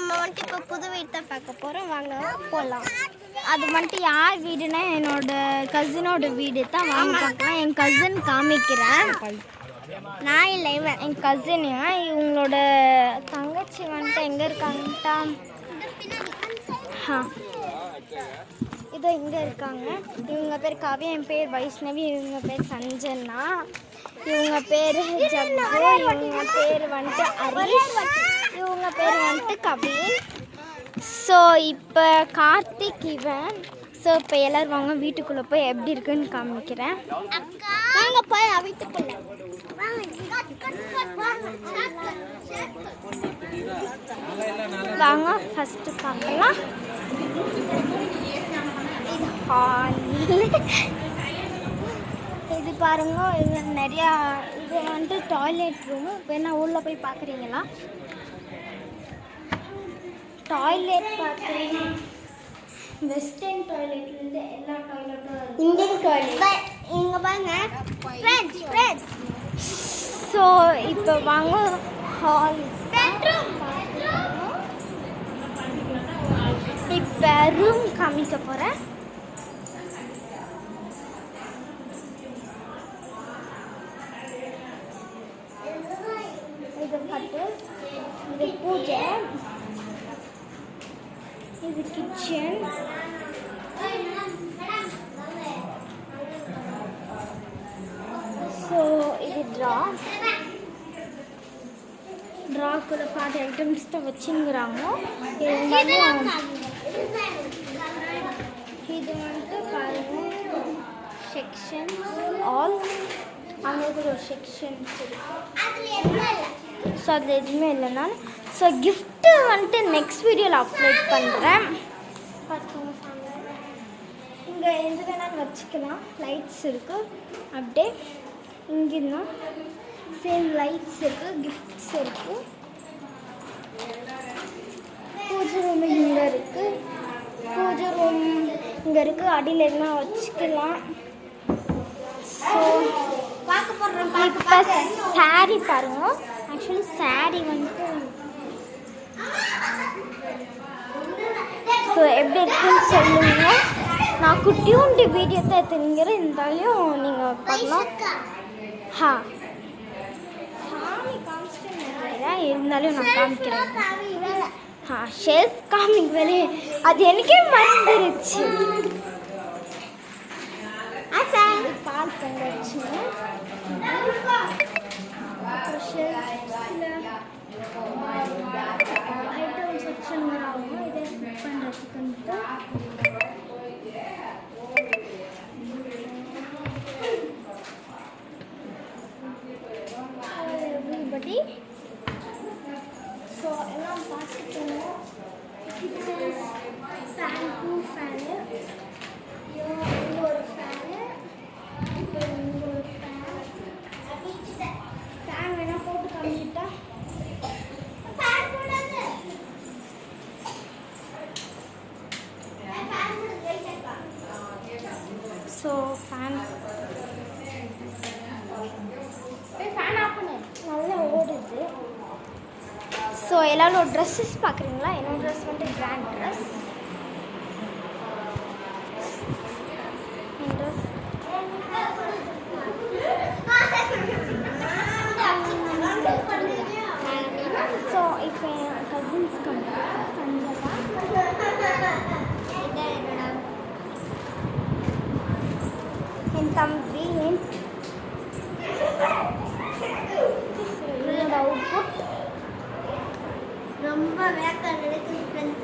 நம்ம வந்துட்டு இப்போ புது வீடு தான் பார்க்க போகிறோம். வாங்க போகலாம். அது வந்துட்டு யார் வீடுனா என்னோட கசினோட வீடு தான். வாங்க பார்க்கலாம். என் கசின் காமிக்கிறேன். நான் இல்லை, இவன் என் கசின். இவங்களோட தங்கச்சி வந்துட்டு எங்கே இருக்காங்கட்டா? இதோ இங்கே இருக்காங்க. இவங்க பேர் காவியா, என் பேர் வைஷ்ணவி, இவங்க பேர் சஞ்சனா, இவங்க பேர் ஜக்கு, இவங்க பேர் வந்துட்டு ஹரிஷ், இவங்க பேர் வந்துட்டு கவின். ஸோ இப்போ கார்த்திக் இவன். ஸோ இப்போ எல்லோரும் வாங்க வீட்டுக்குள்ளே போய் எப்படி இருக்குன்னு காமிக்கிறேன். வாங்க போய் வீட்டுக்குள்ளே வாங்க. ஃபஸ்ட்டு பார்க்கலாம். இது ஹால். இது பாருங்க, இது நிறையா. இது வந்துட்டு டாய்லெட் ரூமு. வேணா உள்ளே போய் பார்க்குறீங்களா? டாய்லெட் பார்க்குறீங்க. வெஸ்டர்ன் டாய்லெட்லேருந்து எல்லா டாய்லெட்டும் இந்தியன் டாய்லெட் இங்கே பாருங்க. ஸோ இப்போ வாங்க ஹால். இப்போ ரூம் காமிக்க போகிறேன். இது பட்டு, இது பூஜை, இது கிச்சன், ஸோ இது ட்ராக்குள்ள பாட்டு ஐட்டம்ஸ் தான் வச்சுங்கிறாங்க. இது வந்துட்டு பாருங்க செக்ஷன்ஸ் ஆல். அவங்களுக்கு ஒரு செக்ஷன்ஸ் இருக்குது. ஸோ அது எதுவுமே இல்லைனா. ஸோ கிஃப்ட்டு வந்துட்டு நெக்ஸ்ட் வீடியோவில் அப்லோட் பண்ணுறேன். பார்த்துக்கோங்க. இங்கே எது வேணாலும் வச்சுக்கலாம். லைட்ஸ் இருக்குது. அப்படியே இங்கேருந்தா சேம் லைட்ஸ் இருக்குது, கிஃப்ட்ஸ் இருக்குது. பூஜை ரூம் இங்கே இருக்குது. பூஜை ரூம் இங்கே இருக்குது. அடியில் எதுனா வச்சுக்கலாம். ஸோ பார்க்க போடுறோம். இப்போ சாரீ பாருங்க. ஆக்சுவலி சாரீ வந்துட்டு ஸோ எப்படி இருக்குன்னு சொல்லுங்க. நான் குட்டியூண்டி வீடியோ தான் எடுத்துங்கிறேன். இருந்தாலும் நீங்கள் பார்க்கலாம். சாமி காமிச்சிட்டு இருந்தாலும் நான் காமிக்கிறேன். ஷெல்ஃப் காமிக் வேலையே அது எனக்கே மறந்துருச்சு. பால் தந்துச்சு. ஐட்டம் செக்ஷன் ஆகும். இதை புக் பண்ணுறதுக்குன்ட்டு everybody. ஸோ எல்லாம் பார்த்துக்கோங்க. ஃபேன், 2 ஃபேனு, இங்கே ஒரு ஃபேனு, இங்கே ஒரு ஃபேன். ஃபேன் வேணால் போட்டு காமிச்சிட்டா. ஸோ ஃபேன் ஆஃப் பண்ணு. நல்லா ஓடுது. ஸோ எல்லோரும் ட்ரெஸ்ஸஸ் பார்க்குறீங்களா? என்னோட ட்ரெஸ் வந்துட்டு கிராண்ட் ட்ரெஸ். ஸோ இப்போ என் கசின்ஸ் சஞ்சனா, என் தம்பி, என்னோட அவுட்புட் ரொம்ப வேக்காக நடக்குது ஃப்ரெண்ட்ஸ்.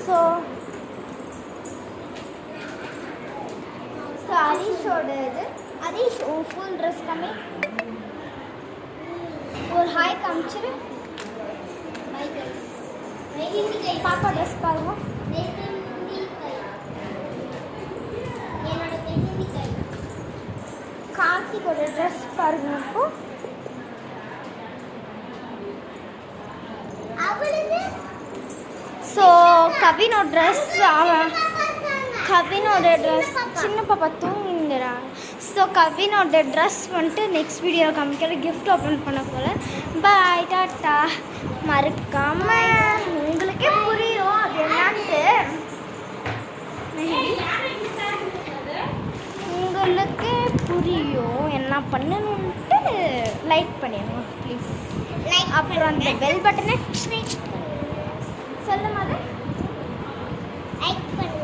ஸோ ஹரீஷோட இது. ஹரீஷ் ஃபுல் ட்ரெஸ் கம்மி. ஒரு ஹாய் காமிச்சிரு. பாப்பா ட்ரெஸ் பாருங்க. கார்த்திகோட ட்ரெஸ் பாருங்க. இப்போ ஸோ கவினோட ட்ரெஸ், கவினோட ட்ரெஸ் சின்ன பாப்பா தூங்குங்கிறா. ஸோ கவினோட ட்ரெஸ் வந்துட்டு நெக்ஸ்ட் வீடியோவில் காமிக்கிற. கிஃப்ட் ஓப்பன் பண்ண போகிறேன். பாய், டாட்டா. மறக்காம உங்களுக்கே புரியும் அது என்னன்ட்டு. உங்களுக்கு புரியும் என்ன பண்ணணுன்ட்டு லைக் பண்ணிடுங்க ப்ளீஸ். அப்புறம் அந்த பெல் பட்டனை சொல்லும் போது லைக் பண்ணு.